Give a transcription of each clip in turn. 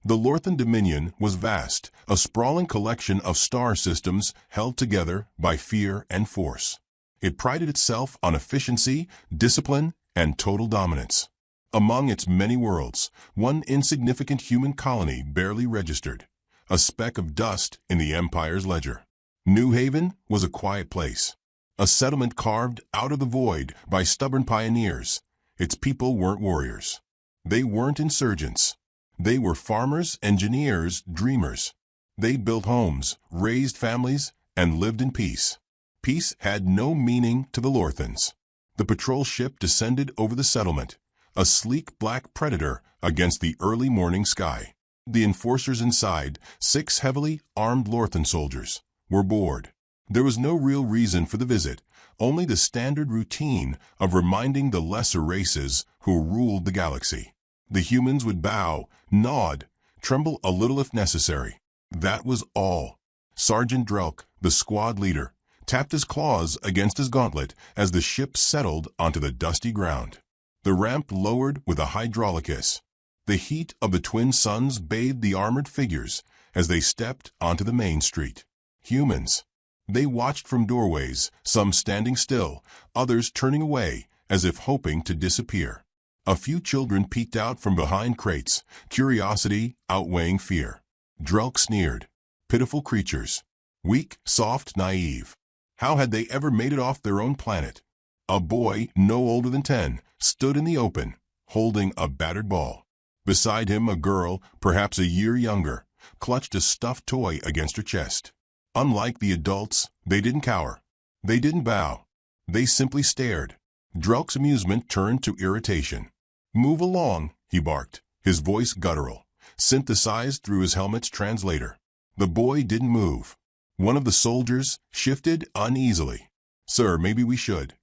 The Lorthan Dominion was vast, a sprawling collection of star systems held together by fear and force. It prided itself on efficiency, discipline, and total dominance. Among its many worlds, one insignificant human colony barely registered, a speck of dust in the Empire's ledger. New Haven was a quiet place, a settlement carved out of the void by stubborn pioneers. Its people weren't warriors. They weren't insurgents. They were farmers, engineers, dreamers. They built homes, raised families, and lived in peace. Peace had no meaning to the Lorthans. The patrol ship descended over the settlement, a sleek black predator against the early morning sky. The enforcers inside, 6 heavily armed Lorthan soldiers, were bored. There was no real reason for the visit, only the standard routine of reminding the lesser races who ruled the galaxy. The humans would bow, nod, tremble a little if necessary. That was all. Sergeant Drelk, the squad leader, tapped his claws against his gauntlet as the ship settled onto the dusty ground. The ramp lowered with a hydraulic hiss. The heat of the twin suns bathed the armored figures as they stepped onto the main street. Humans. They watched from doorways, some standing still, others turning away as if hoping to disappear. A few children peeked out from behind crates, curiosity outweighing fear. Drelk sneered. Pitiful creatures. Weak, soft, naive. How had they ever made it off their own planet? A boy, no older than 10, stood in the open, holding a battered ball. Beside him, a girl, perhaps a year younger, clutched a stuffed toy against her chest. Unlike the adults, they didn't cower. They didn't bow. They simply stared. Drelk's amusement turned to irritation. "Move along," he barked, his voice guttural, synthesized through his helmet's translator. The boy didn't move. One of the soldiers shifted uneasily. "Sir, maybe we should."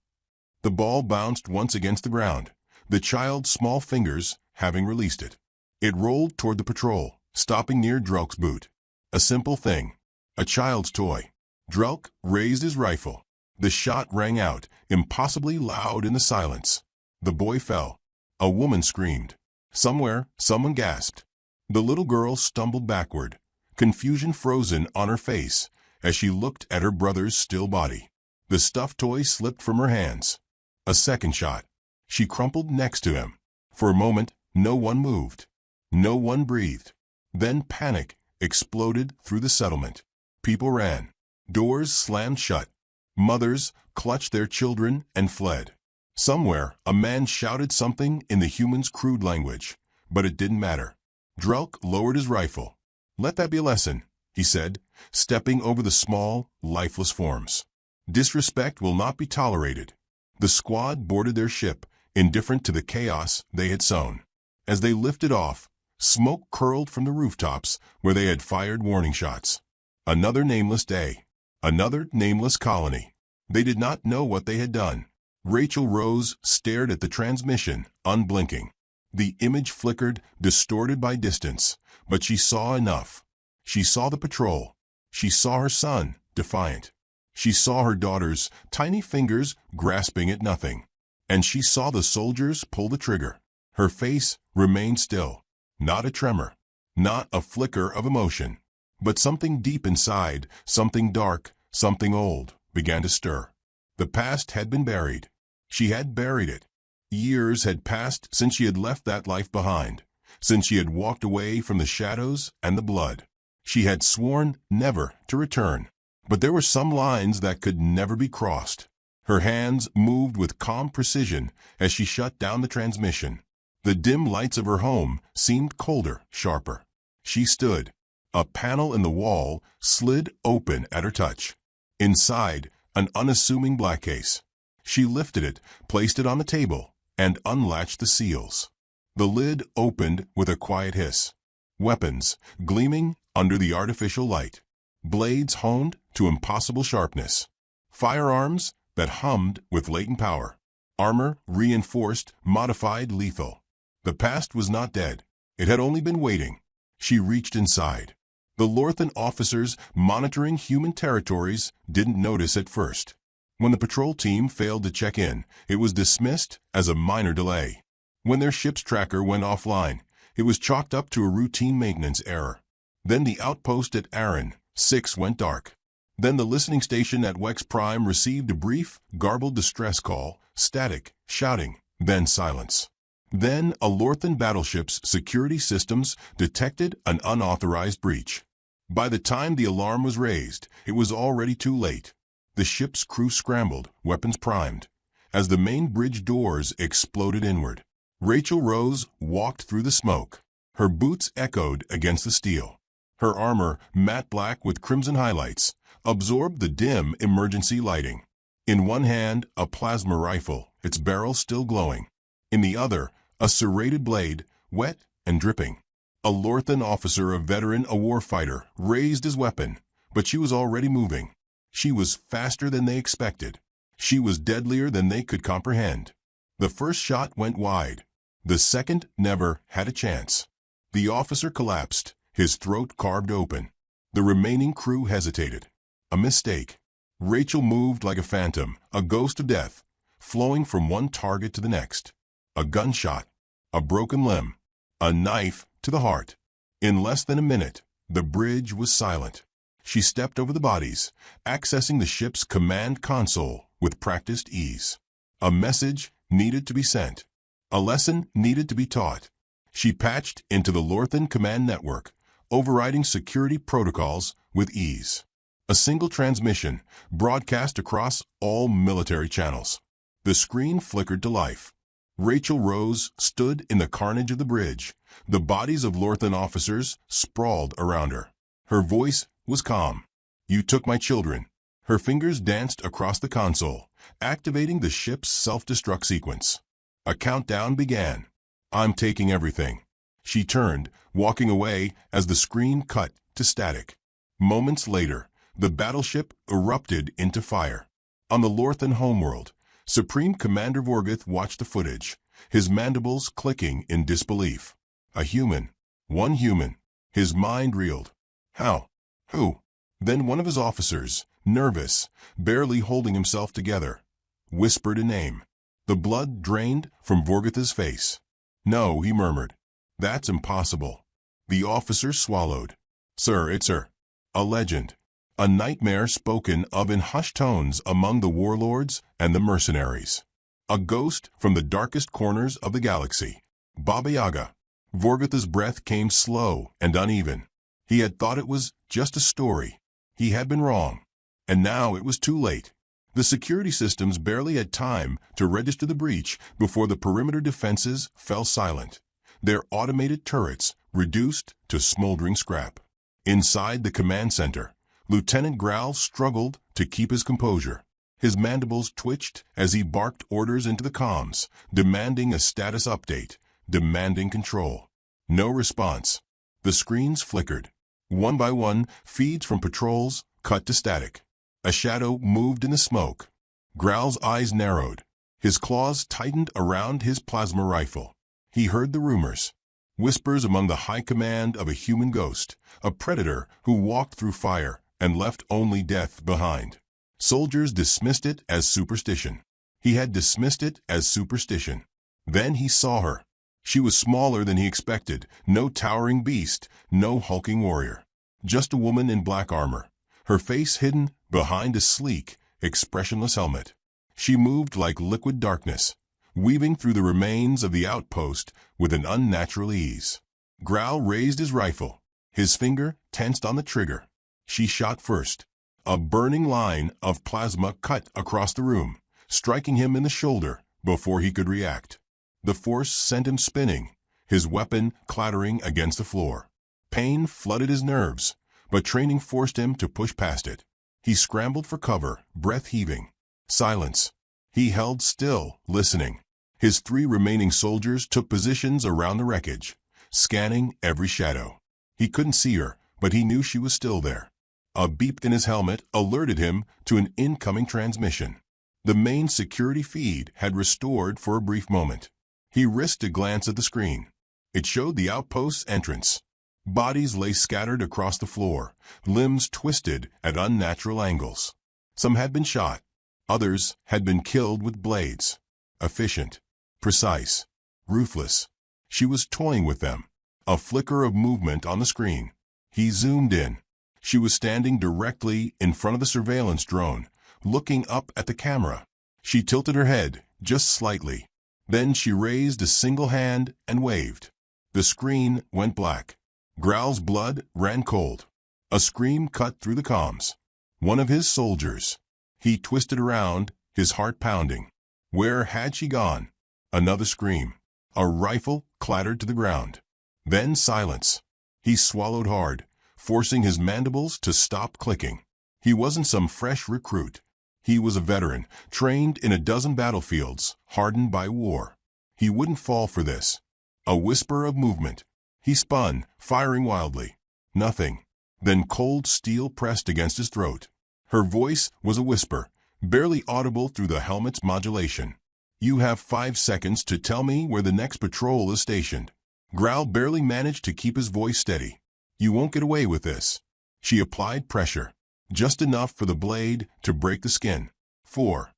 The ball bounced once against the ground, the child's small fingers having released it. It rolled toward the patrol, stopping near Drelk's boot. A simple thing. A child's toy. Drelk raised his rifle. The shot rang out, impossibly loud in the silence. The boy fell. A woman screamed. Somewhere, someone gasped. The little girl stumbled backward, confusion frozen on her face as she looked at her brother's still body. The stuffed toy slipped from her hands. A second shot. She crumpled next to him. For a moment, no one moved. No one breathed. Then panic exploded through the settlement. People ran. Doors slammed shut. Mothers clutched their children and fled. Somewhere, a man shouted something in the humans' crude language, but it didn't matter. Drelk lowered his rifle. "Let that be a lesson," he said, stepping over the small, lifeless forms. "Disrespect will not be tolerated." The squad boarded their ship, indifferent to the chaos they had sown. As they lifted off, smoke curled from the rooftops where they had fired warning shots. Another nameless day. Another nameless colony. They did not know what they had done. Rachel Rose stared at the transmission, unblinking. The image flickered, distorted by distance, but she saw enough. She saw the patrol. She saw her son, defiant. She saw her daughter's tiny fingers grasping at nothing. And she saw the soldiers pull the trigger. Her face remained still. Not a tremor. Not a flicker of emotion. But something deep inside, something dark, something old, began to stir. The past had been buried. She had buried it. Years had passed since she had left that life behind, since she had walked away from the shadows and the blood. She had sworn never to return. But there were some lines that could never be crossed. Her hands moved with calm precision as she shut down the transmission. The dim lights of her home seemed colder, sharper. She stood. A panel in the wall slid open at her touch. Inside, an unassuming black case. She lifted it, placed it on the table, and unlatched the seals. The lid opened with a quiet hiss. Weapons, gleaming under the artificial light. Blades honed to impossible sharpness. Firearms that hummed with latent power. Armor reinforced, modified, lethal. The past was not dead. It had only been waiting. She reached inside. The Lorthan officers monitoring human territories didn't notice at first. When the patrol team failed to check in, it was dismissed as a minor delay. When their ship's tracker went offline, It was chalked up to a routine maintenance error. Then the outpost at Aaron 6 went dark. Then the listening station at Wex Prime received a brief, garbled distress call, static, shouting, then silence. Then a Lorthan battleship's security systems detected an unauthorized breach. By the time the alarm was raised, it was already too late. The ship's crew scrambled, weapons primed, as the main bridge doors exploded inward. Rachel Rose walked through the smoke. Her boots echoed against the steel. Her armor, matte black with crimson highlights, absorbed the dim emergency lighting. In one hand, a plasma rifle, its barrel still glowing. In the other, a serrated blade, wet and dripping. A Lorthan officer, a veteran, a warfighter, raised his weapon, but she was already moving. She was faster than they expected. She was deadlier than they could comprehend. The first shot went wide. The second never had a chance. The officer collapsed, his throat carved open. The remaining crew hesitated. A mistake. Rachel moved like a phantom, a ghost of death, flowing from one target to the next. A gunshot, a broken limb, a knife to the heart. In less than a minute, the bridge was silent. She stepped over the bodies, accessing the ship's command console with practiced ease. A message needed to be sent. A lesson needed to be taught. She patched into the Lorthan command network, overriding security protocols with ease. A single transmission broadcast across all military channels. The screen flickered to life. Rachel Rose stood in the carnage of the bridge. The bodies of Lorthan officers sprawled around her. Her voice was calm. "You took my children." Her fingers danced across the console, activating the ship's self-destruct sequence. A countdown began. "I'm taking everything." She turned, walking away as the screen cut to static. Moments later, the battleship erupted into fire. On the Lorthan homeworld, Supreme Commander Vorgoth watched the footage, his mandibles clicking in disbelief. A human. One human. His mind reeled. How? Who? Then one of his officers, nervous, barely holding himself together, whispered a name. The blood drained from Vorgoth's face. "No," he murmured. "That's impossible." The officer swallowed. "Sir, it's her. A legend. A nightmare spoken of in hushed tones among the warlords and the mercenaries. A ghost from the darkest corners of the galaxy. Baba Yaga." Vorgoth's breath came slow and uneven. He had thought it was just a story. He had been wrong. And now it was too late. The security systems barely had time to register the breach before the perimeter defenses fell silent, their automated turrets reduced to smoldering scrap. Inside the command center, Lieutenant Growl struggled to keep his composure. His mandibles twitched as he barked orders into the comms, demanding a status update, demanding control. No response. The screens flickered. One by one, feeds from patrols cut to static. A shadow moved in the smoke. Growl's eyes narrowed. His claws tightened around his plasma rifle. He heard the rumors. Whispers among the high command of a human ghost, a predator who walked through fire and left only death behind. Soldiers dismissed it as superstition. He had dismissed it as superstition. Then he saw her. She was smaller than he expected, no towering beast, no hulking warrior. Just a woman in black armor, her face hidden behind a sleek, expressionless helmet. She moved like liquid darkness, weaving through the remains of the outpost with an unnatural ease. Growl raised his rifle, his finger tensed on the trigger. She shot first. A burning line of plasma cut across the room, striking him in the shoulder before he could react. The force sent him spinning, his weapon clattering against the floor. Pain flooded his nerves, but training forced him to push past it. He scrambled for cover, breath heaving. Silence. He held still, listening. His 3 remaining soldiers took positions around the wreckage, scanning every shadow. He couldn't see her, but he knew she was still there. A beep in his helmet alerted him to an incoming transmission. The main security feed had restored for a brief moment. He risked a glance at the screen. It showed the outpost's entrance. Bodies lay scattered across the floor, limbs twisted at unnatural angles. Some had been shot. Others had been killed with blades. Efficient, precise, ruthless. She was toying with them, a flicker of movement on the screen. He zoomed in. She was standing directly in front of the surveillance drone, looking up at the camera. She tilted her head, just slightly. Then she raised a single hand and waved. The screen went black. Growl's blood ran cold. A scream cut through the comms. One of his soldiers. He twisted around, his heart pounding. Where had she gone? Another scream. A rifle clattered to the ground. Then silence. He swallowed hard, forcing his mandibles to stop clicking. He wasn't some fresh recruit. He was a veteran, trained in a dozen battlefields, hardened by war. He wouldn't fall for this. A whisper of movement. He spun, firing wildly. Nothing. Then cold steel pressed against his throat. Her voice was a whisper, barely audible through the helmet's modulation. You have 5 seconds to tell me where the next patrol is stationed. Growl barely managed to keep his voice steady. You won't get away with this. She applied pressure, just enough for the blade to break the skin. 4.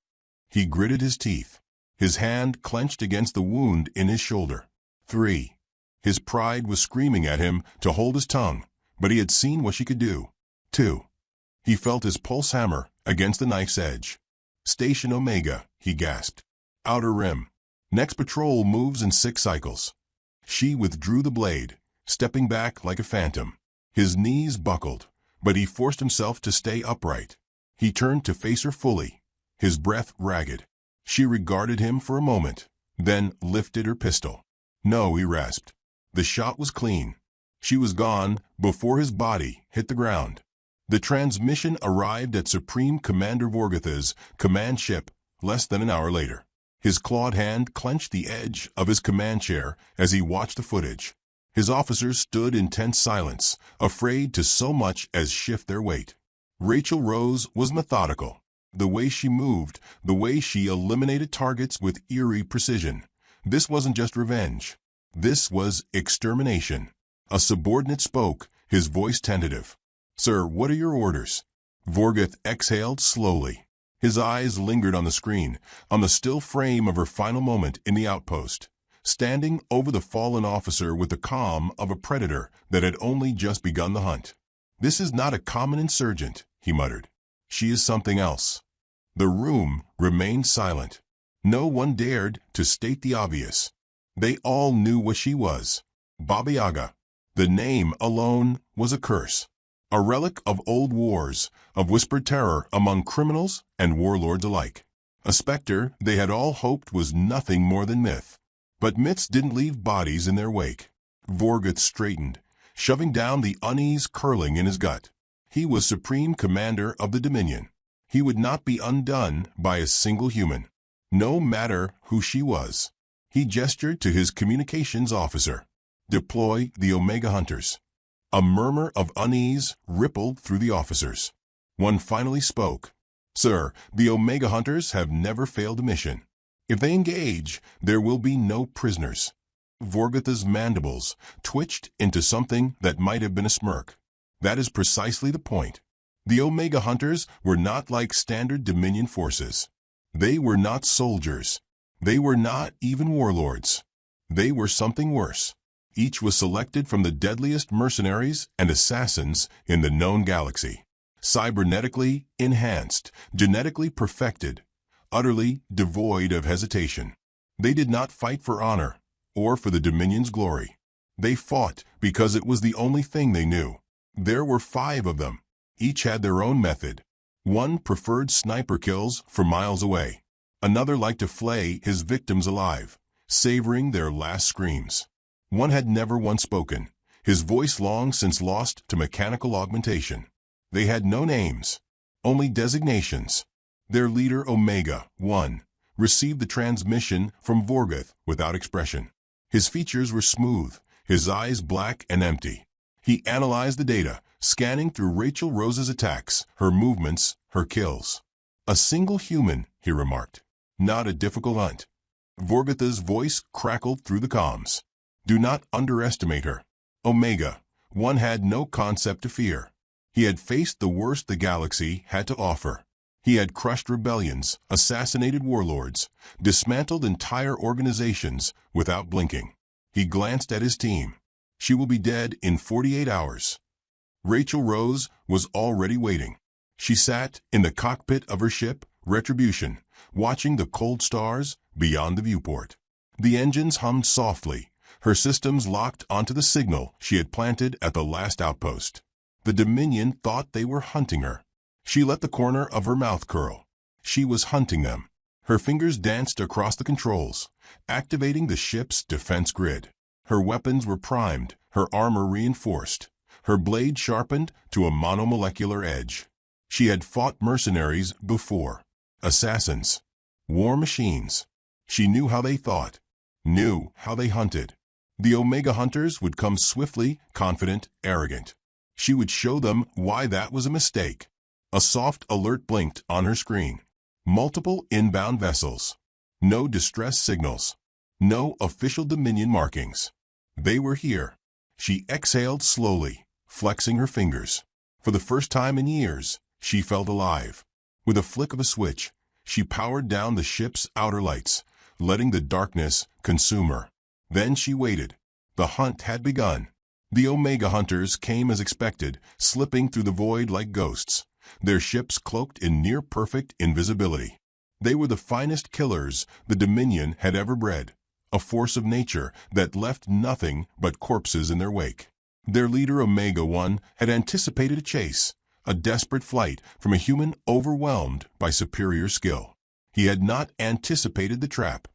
He gritted his teeth. His hand clenched against the wound in his shoulder. 3. His pride was screaming at him to hold his tongue, but he had seen what she could do. 2. He felt his pulse hammer against the knife's edge. Station Omega, he gasped. Outer rim. Next patrol moves in 6 cycles. She withdrew the blade, stepping back like a phantom. His knees buckled, but he forced himself to stay upright. He turned to face her fully, his breath ragged. She regarded him for a moment, then lifted her pistol. No, he rasped. The shot was clean. She was gone before his body hit the ground. The transmission arrived at Supreme Commander Vorgutha's command ship less than an hour later. His clawed hand clenched the edge of his command chair as he watched the footage. His officers stood in tense silence, afraid to so much as shift their weight. Rachel Rose was methodical. The way she moved, the way she eliminated targets with eerie precision. This wasn't just revenge. This was extermination. A subordinate spoke, his voice tentative. Sir, what are your orders? Vorguth exhaled slowly. His eyes lingered on the screen, on the still frame of her final moment in the outpost, standing over the fallen officer with the calm of a predator that had only just begun the hunt. This is not a common insurgent, he muttered. She is something else. The room remained silent. No one dared to state the obvious. They all knew what she was. Baba Yaga. The name alone was a curse. A relic of old wars, of whispered terror among criminals and warlords alike. A specter they had all hoped was nothing more than myth. But myths didn't leave bodies in their wake. Vorguth straightened, shoving down the unease curling in his gut. He was supreme commander of the Dominion. He would not be undone by a single human, no matter who she was. He gestured to his communications officer. Deploy the Omega Hunters. A murmur of unease rippled through the officers. One finally spoke. Sir, the Omega Hunters have never failed a mission. If they engage, there will be no prisoners. Vorgutha's mandibles twitched into something that might have been a smirk. That is precisely the point. The Omega Hunters were not like standard Dominion forces. They were not soldiers. They were not even warlords. They were something worse. Each was selected from the deadliest mercenaries and assassins in the known galaxy. Cybernetically enhanced, genetically perfected, utterly devoid of hesitation. They did not fight for honor or for the Dominion's glory. They fought because it was the only thing they knew. There were 5 of them. Each had their own method. One preferred sniper kills from miles away. Another liked to flay his victims alive, savoring their last screams. One had never once spoken, his voice long since lost to mechanical augmentation. They had no names, only designations. Their leader, Omega 1, received the transmission from Vorguth without expression. His features were smooth, his eyes black and empty. He analyzed the data, scanning through Rachel Rose's attacks, her movements, her kills. A single human, he remarked. Not a difficult hunt. Vorgutha's voice crackled through the comms. Do not underestimate her. Omega 1 had no concept to fear. He had faced the worst the galaxy had to offer. He had crushed rebellions, assassinated warlords, dismantled entire organizations without blinking. He glanced at his team. She will be dead in 48 hours. Rachel Rose was already waiting. She sat in the cockpit of her ship, Retribution, watching the cold stars beyond the viewport. The engines hummed softly, her systems locked onto the signal she had planted at the last outpost. The Dominion thought they were hunting her. She let the corner of her mouth curl. She was hunting them. Her fingers danced across the controls, activating the ship's defense grid. Her weapons were primed, her armor reinforced, her blade sharpened to a monomolecular edge. She had fought mercenaries before, assassins, war machines. She knew how they thought, knew how they hunted. The Omega Hunters would come swiftly, confident, arrogant. She would show them why that was a mistake. A soft alert blinked on her screen. Multiple inbound vessels. No distress signals. No official Dominion markings. They were here. She exhaled slowly, flexing her fingers. For the first time in years, she felt alive. With a flick of a switch, she powered down the ship's outer lights, letting the darkness consume her. Then she waited. The hunt had begun. The Omega Hunters came as expected, slipping through the void like ghosts, their ships cloaked in near-perfect invisibility. They were the finest killers the Dominion had ever bred, a force of nature that left nothing but corpses in their wake. Their leader, Omega-1, had anticipated a chase, a desperate flight from a human overwhelmed by superior skill. He had not anticipated the trap.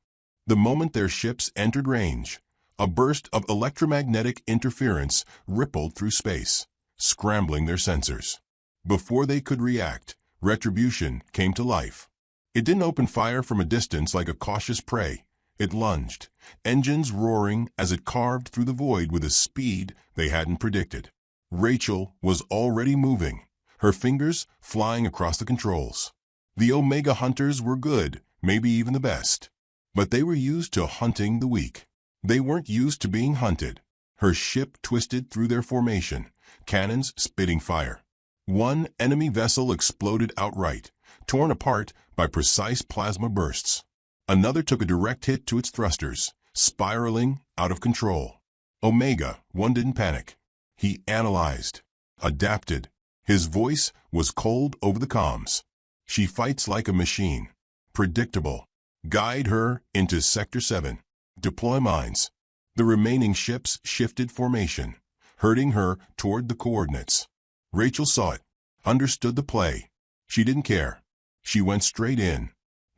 The moment their ships entered range, a burst of electromagnetic interference rippled through space, scrambling their sensors. Before they could react, Retribution came to life. It didn't open fire from a distance like a cautious prey. It lunged, engines roaring as it carved through the void with a speed they hadn't predicted. Rachel was already moving, her fingers flying across the controls. The Omega Hunters were good, maybe even the best. But they were used to hunting the weak. They weren't used to being hunted. Her ship twisted through their formation, cannons spitting fire. One enemy vessel exploded outright, torn apart by precise plasma bursts. Another took a direct hit to its thrusters, spiraling out of control. Omega-1 didn't panic. He analyzed, adapted. His voice was cold over the comms. She fights like a machine. Predictable. Guide her into Sector 7. Deploy mines. The remaining ships shifted formation, herding her toward the coordinates. Rachel saw it, understood the play. She didn't care. She went straight in.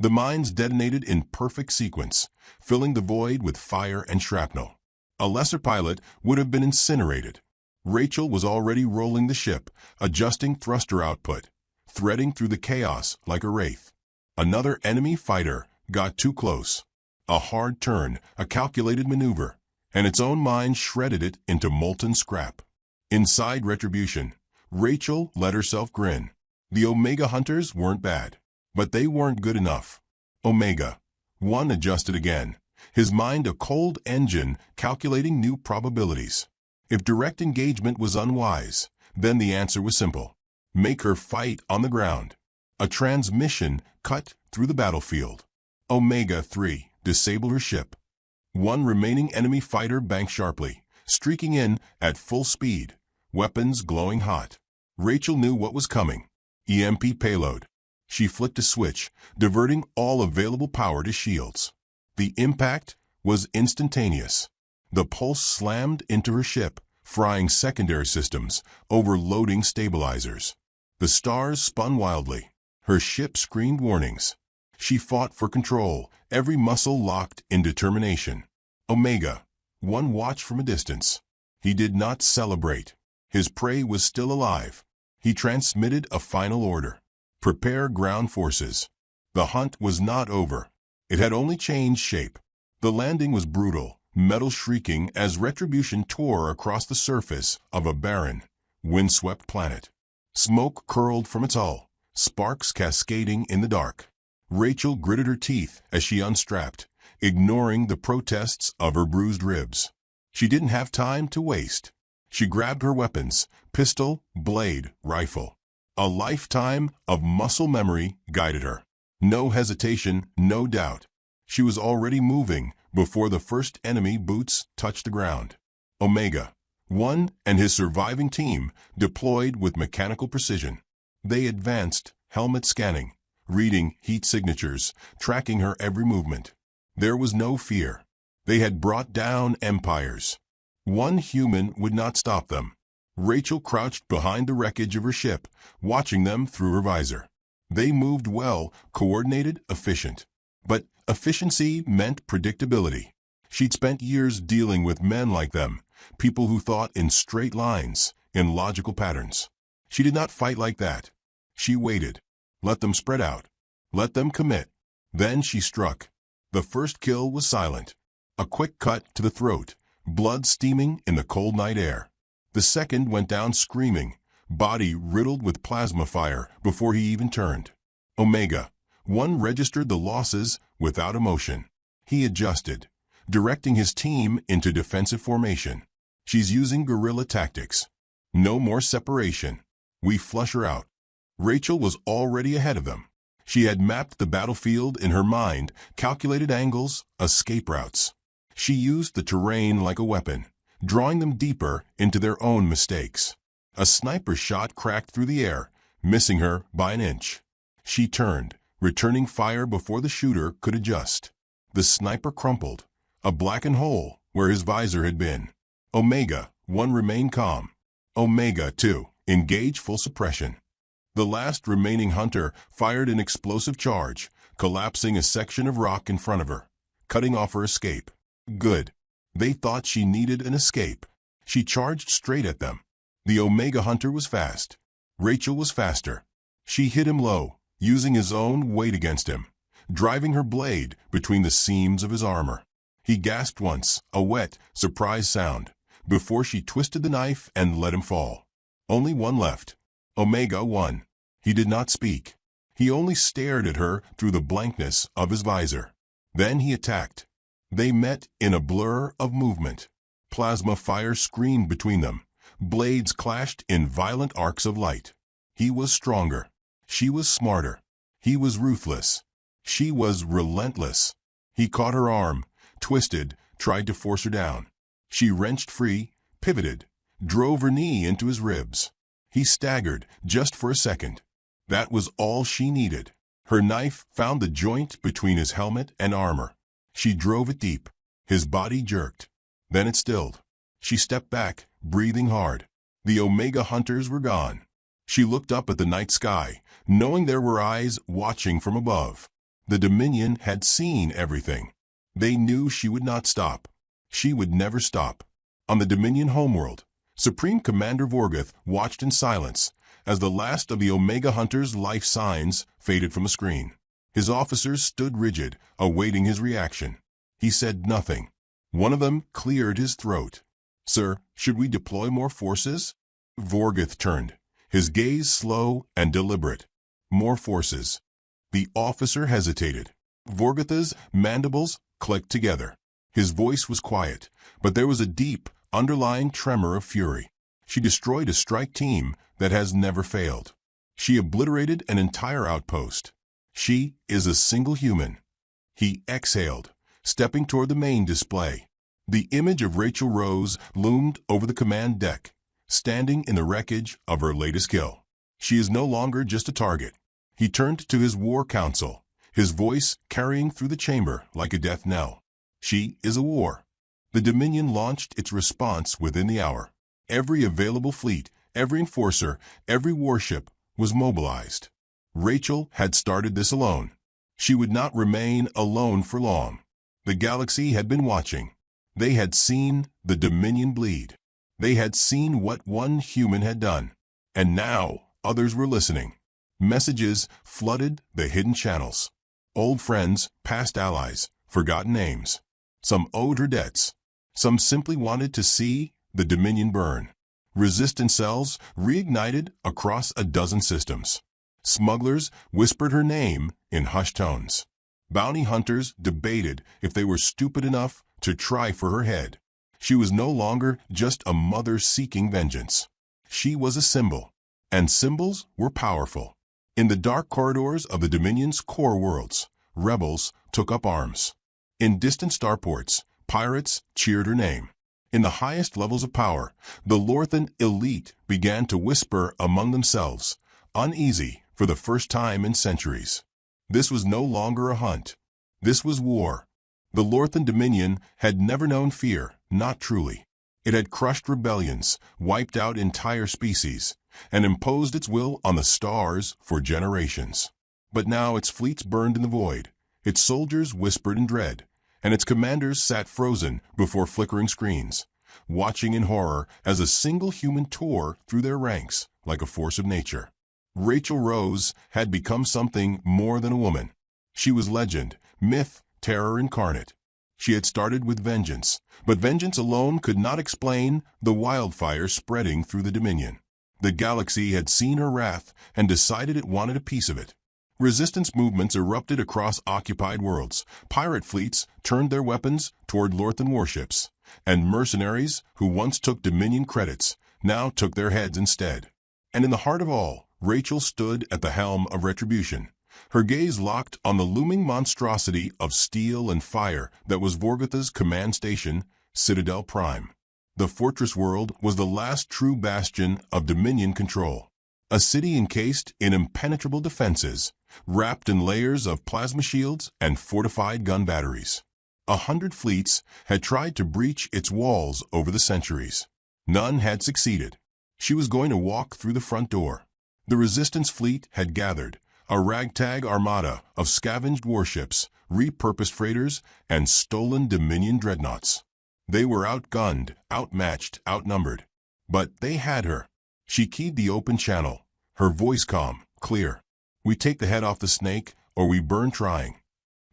The mines detonated in perfect sequence, filling the void with fire and shrapnel. A lesser pilot would have been incinerated. Rachel was already rolling the ship, adjusting thruster output, threading through the chaos like a wraith. Another enemy fighter got too close. A hard turn, a calculated maneuver, and its own mind shredded it into molten scrap. Inside Retribution, Rachel let herself grin. The Omega Hunters weren't bad, but they weren't good enough. Omega-1 adjusted again, his mind a cold engine calculating new probabilities. If direct engagement was unwise, then the answer was simple. Make her fight on the ground. A transmission cut through the battlefield. Omega-3 disable her ship. One remaining enemy fighter banked sharply, streaking in at full speed, weapons glowing hot. Rachel knew what was coming. EMP payload. She flicked a switch, diverting all available power to shields. The impact was instantaneous. The pulse slammed into her ship, frying secondary systems, overloading stabilizers. The stars spun wildly. Her ship screamed warnings. She fought for control, every muscle locked in determination. Omega-1 watched from a distance. He did not celebrate. His prey was still alive. He transmitted a final order. Prepare ground forces. The hunt was not over. It had only changed shape. The landing was brutal, metal shrieking as Retribution tore across the surface of a barren, windswept planet. Smoke curled from its hull, sparks cascading in the dark. Rachel gritted her teeth as she unstrapped, ignoring the protests of her bruised ribs. She didn't have time to waste. She grabbed her weapons, pistol, blade, rifle. A lifetime of muscle memory guided her. No hesitation, no doubt. She was already moving before the first enemy boots touched the ground. Omega, One and his surviving team deployed with mechanical precision. They advanced, helmet scanning, reading heat signatures, tracking her every movement. There was no fear. They had brought down empires. One human would not stop them. Rachel crouched behind the wreckage of her ship, watching them through her visor. They moved well, coordinated, efficient. But efficiency meant predictability. She'd spent years dealing with men like them, people who thought in straight lines, in logical patterns. She did not fight like that. She waited. Let them spread out. Let them commit. Then she struck. The first kill was silent. A quick cut to the throat, blood steaming in the cold night air. The second went down screaming, body riddled with plasma fire before he even turned. Omega. One registered the losses without emotion. He adjusted, directing his team into defensive formation. She's using guerrilla tactics. No more separation. We flush her out. Rachel was already ahead of them. She had mapped the battlefield in her mind, calculated angles, escape routes. She used the terrain like a weapon, drawing them deeper into their own mistakes. A sniper shot cracked through the air, missing her by an inch. She turned, returning fire before the shooter could adjust. The sniper crumpled, a blackened hole where his visor had been. Omega, one remained calm. Omega, two, engaged full suppression. The last remaining hunter fired an explosive charge, collapsing a section of rock in front of her, cutting off her escape. Good. They thought she needed an escape. She charged straight at them. The Omega hunter was fast. Rachel was faster. She hit him low, using his own weight against him, driving her blade between the seams of his armor. He gasped once, a wet, surprised sound, before she twisted the knife and let him fall. Only one left. Omega won. He did not speak. He only stared at her through the blankness of his visor. Then he attacked. They met in a blur of movement. Plasma fire screamed between them. Blades clashed in violent arcs of light. He was stronger. She was smarter. He was ruthless. She was relentless. He caught her arm, twisted, tried to force her down. She wrenched free, pivoted, drove her knee into his ribs. He staggered just for a second. That was all she needed. Her knife found the joint between his helmet and armor. She drove it deep. His body jerked. Then it stilled. She stepped back, breathing hard. The Omega hunters were gone. She looked up at the night sky, knowing there were eyes watching from above. The Dominion had seen everything. They knew she would not stop. She would never stop. On the Dominion homeworld, Supreme Commander Vorgoth watched in silence as the last of the Omega hunters' life signs faded from the screen. His officers stood rigid, awaiting his reaction. He said nothing. One of them cleared his throat. "Sir, should we deploy more forces?" Vorgoth turned, his gaze slow and deliberate. "More forces." The officer hesitated. Vorgoth's mandibles clicked together. His voice was quiet, but there was a deep, underlying tremor of fury. She destroyed a strike team that has never failed. She obliterated an entire outpost. She is a single human. He exhaled, stepping toward the main display. The image of Rachel Rose loomed over the command deck, standing in the wreckage of her latest kill. She is no longer just a target. He turned to his war council, his voice carrying through the chamber like a death knell. She is a war. The Dominion launched its response within the hour. Every available fleet, every enforcer, every warship was mobilized. Rachel had started this alone. She would not remain alone for long. The galaxy had been watching. They had seen the Dominion bleed. They had seen what one human had done. And now others were listening. Messages flooded the hidden channels. Old friends, past allies, forgotten names. Some owed her debts. Some simply wanted to see the Dominion burn. Resistance cells reignited across a dozen systems. Smugglers whispered her name in hushed tones. Bounty hunters debated if they were stupid enough to try for her head. She was no longer just a mother seeking vengeance. She was a symbol, and symbols were powerful. In the dark corridors of the Dominion's core worlds, rebels took up arms. In distant starports, pirates cheered her name. In the highest levels of power, the Lorthan elite began to whisper among themselves, uneasy for the first time in centuries. This was no longer a hunt. This was war. The Lorthan Dominion had never known fear, not truly. It had crushed rebellions, wiped out entire species, and imposed its will on the stars for generations. But now its fleets burned in the void, its soldiers whispered in dread, and its commanders sat frozen before flickering screens, watching in horror as a single human tore through their ranks like a force of nature. Rachel Rose had become something more than a woman. She was legend, myth, terror incarnate. She had started with vengeance, but vengeance alone could not explain the wildfire spreading through the Dominion. The galaxy had seen her wrath and decided it wanted a piece of it. Resistance movements erupted across occupied worlds. Pirate fleets turned their weapons toward Lorthan warships, and mercenaries who once took Dominion credits now took their heads instead. And in the heart of all, Rachel stood at the helm of retribution, her gaze locked on the looming monstrosity of steel and fire that was Vorgotha's command station, Citadel Prime. The fortress world was the last true bastion of Dominion control, a city encased in impenetrable defenses, wrapped in layers of plasma shields and fortified gun batteries. 100 fleets had tried to breach its walls over the centuries. None had succeeded. She was going to walk through the front door. The resistance fleet had gathered, a ragtag armada of scavenged warships, repurposed freighters, and stolen Dominion dreadnoughts. They were outgunned, outmatched, outnumbered. But they had her. She keyed the open channel, her voice calm, clear. "We take the head off the snake, or we burn trying."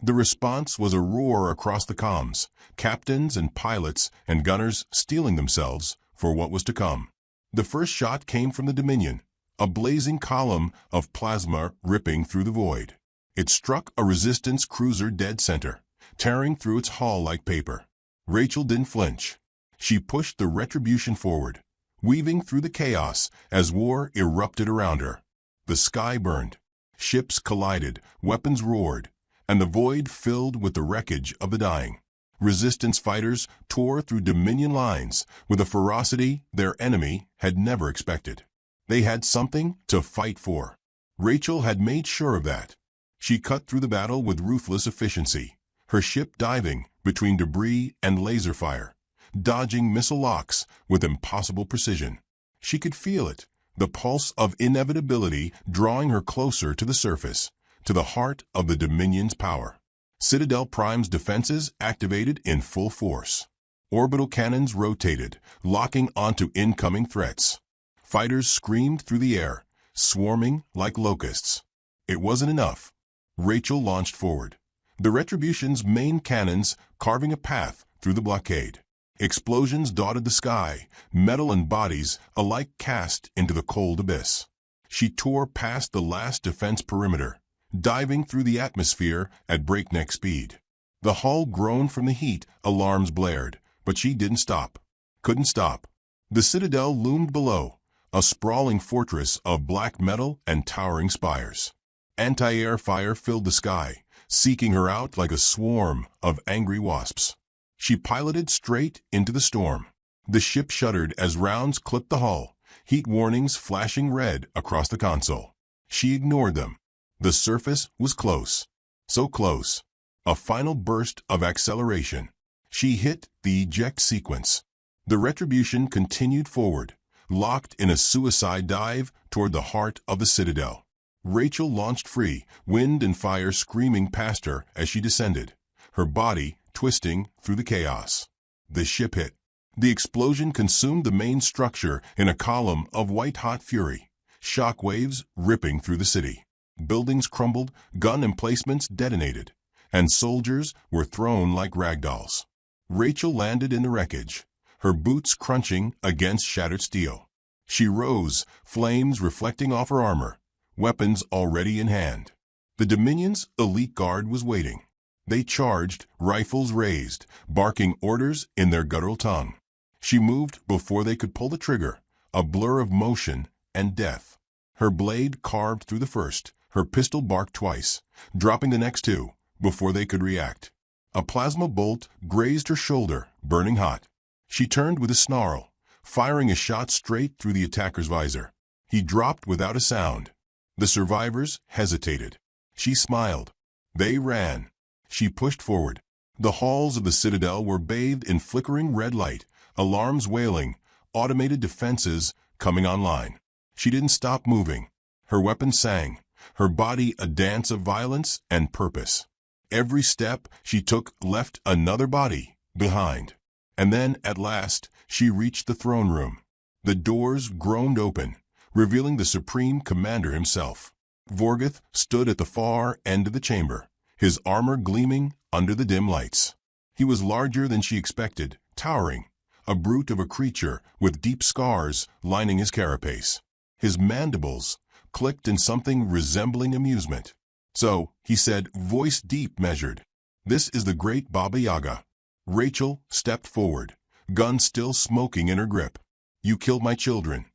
The response was a roar across the comms, captains and pilots and gunners steeling themselves for what was to come. The first shot came from the Dominion, a blazing column of plasma ripping through the void. It struck a resistance cruiser dead center, tearing through its hull like paper. Rachel didn't flinch. She pushed the retribution forward, weaving through the chaos as war erupted around her. The sky burned. Ships collided, weapons roared, and the void filled with the wreckage of the dying. Resistance fighters tore through Dominion lines with a ferocity their enemy had never expected. They had something to fight for. Rachel had made sure of that. She cut through the battle with ruthless efficiency, her ship diving between debris and laser fire, dodging missile locks with impossible precision. She could feel it, the pulse of inevitability drawing her closer to the surface, to the heart of the Dominion's power. Citadel Prime's defenses activated in full force. Orbital cannons rotated, locking onto incoming threats. Fighters screamed through the air, swarming like locusts. It wasn't enough. Rachel launched forward, the Retribution's main cannons carving a path through the blockade. Explosions dotted the sky, metal and bodies alike cast into the cold abyss. She tore past the last defense perimeter, diving through the atmosphere at breakneck speed. The hull groaned from the heat, alarms blared, but she didn't stop. Couldn't stop. The Citadel loomed below, a sprawling fortress of black metal and towering spires. Anti-air fire filled the sky, seeking her out like a swarm of angry wasps. She piloted straight into the storm. The ship shuddered as rounds clipped the hull, heat warnings flashing red across the console. She ignored them. The surface was close. So close. A final burst of acceleration. She hit the eject sequence. The Retribution continued forward, locked in a suicide dive toward the heart of the Citadel. Rachel launched free, wind and fire screaming past her as she descended, her body twisting through the chaos. The ship hit. The explosion consumed the main structure in a column of white-hot fury, shock waves ripping through the city. Buildings crumbled, gun emplacements detonated, and soldiers were thrown like ragdolls. Rachel landed in the wreckage, her boots crunching against shattered steel. She rose, flames reflecting off her armor, weapons already in hand. The Dominion's elite guard was waiting. They charged, rifles raised, barking orders in their guttural tongue. She moved before they could pull the trigger, a blur of motion and death. Her blade carved through the first, her pistol barked twice, dropping the next two before they could react. A plasma bolt grazed her shoulder, burning hot. She turned with a snarl, firing a shot straight through the attacker's visor. He dropped without a sound. The survivors hesitated. She smiled. They ran. She pushed forward. The halls of the Citadel were bathed in flickering red light, alarms wailing, automated defenses coming online. She didn't stop moving. Her weapon sang, her body a dance of violence and purpose. Every step she took left another body behind. And then, at last, she reached the throne room. The doors groaned open, revealing the Supreme Commander himself. Vorgoth stood at the far end of the chamber, his armor gleaming under the dim lights. He was larger than she expected, towering, a brute of a creature with deep scars lining his carapace. His mandibles clicked in something resembling amusement. "So," he said, voice deep measured, "this is the great Baba Yaga." Rachel stepped forward, gun still smoking in her grip. "You killed my children."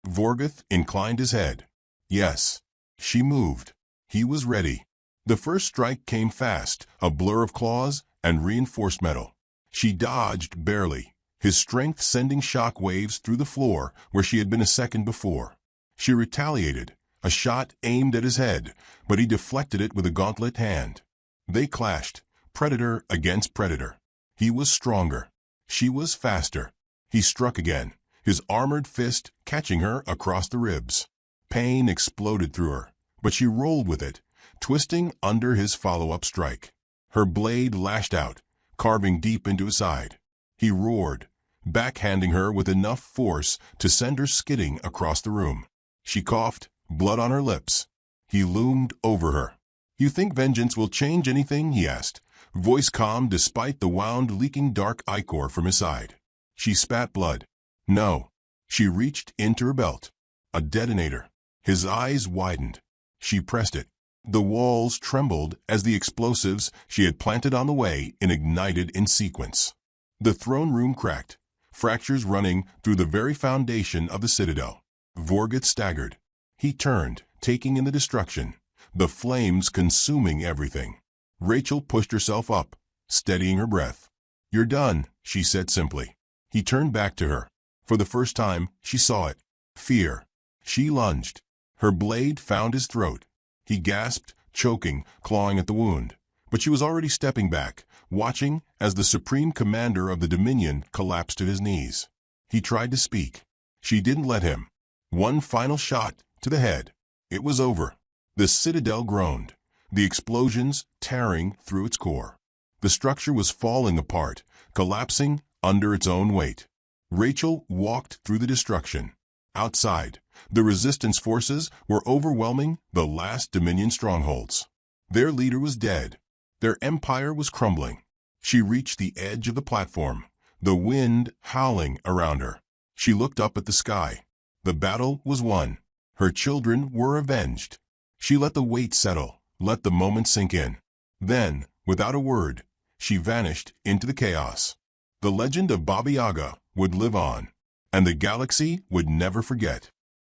Vorgoth inclined his head. "Yes." She moved. He was ready. The first strike came fast, a blur of claws and reinforced metal. She dodged barely, his strength sending shock waves through the floor where she had been a second before. She retaliated, a shot aimed at his head, but he deflected it with a gauntlet hand. They clashed, predator against predator. He was stronger. She was faster. He struck again, his armored fist catching her across the ribs. Pain exploded through her, but she rolled with it, twisting under his follow-up strike. Her blade lashed out, carving deep into his side. He roared, backhanding her with enough force to send her skidding across the room. She coughed, blood on her lips. He loomed over her. "You think vengeance will change anything?" he asked, voice calm despite the wound leaking dark ichor from his side. She spat blood. "No." She reached into her belt. A detonator. His eyes widened. She pressed it. The walls trembled as the explosives she had planted on the way ignited in sequence. The throne room cracked, fractures running through the very foundation of the Citadel. Vorgoth staggered. He turned, taking in the destruction, the flames consuming everything. Rachel pushed herself up, steadying her breath. "You're done," she said simply. He turned back to her. For the first time, she saw it. Fear. She lunged. Her blade found his throat. He gasped, choking, clawing at the wound. But she was already stepping back, watching as the Supreme Commander of the Dominion collapsed at his knees. He tried to speak. She didn't let him. One final shot to the head. It was over. The Citadel groaned, the explosions tearing through its core. The structure was falling apart, collapsing under its own weight. Rachel walked through the destruction. Outside, the resistance forces were overwhelming the last Dominion strongholds. Their leader was dead. Their empire was crumbling. She reached the edge of the platform, the wind howling around her. She looked up at the sky. The battle was won. Her children were avenged. She let the weight settle, let the moment sink in. Then, without a word, she vanished into the chaos. The legend of Baba Yaga would live on, and the galaxy would never forget.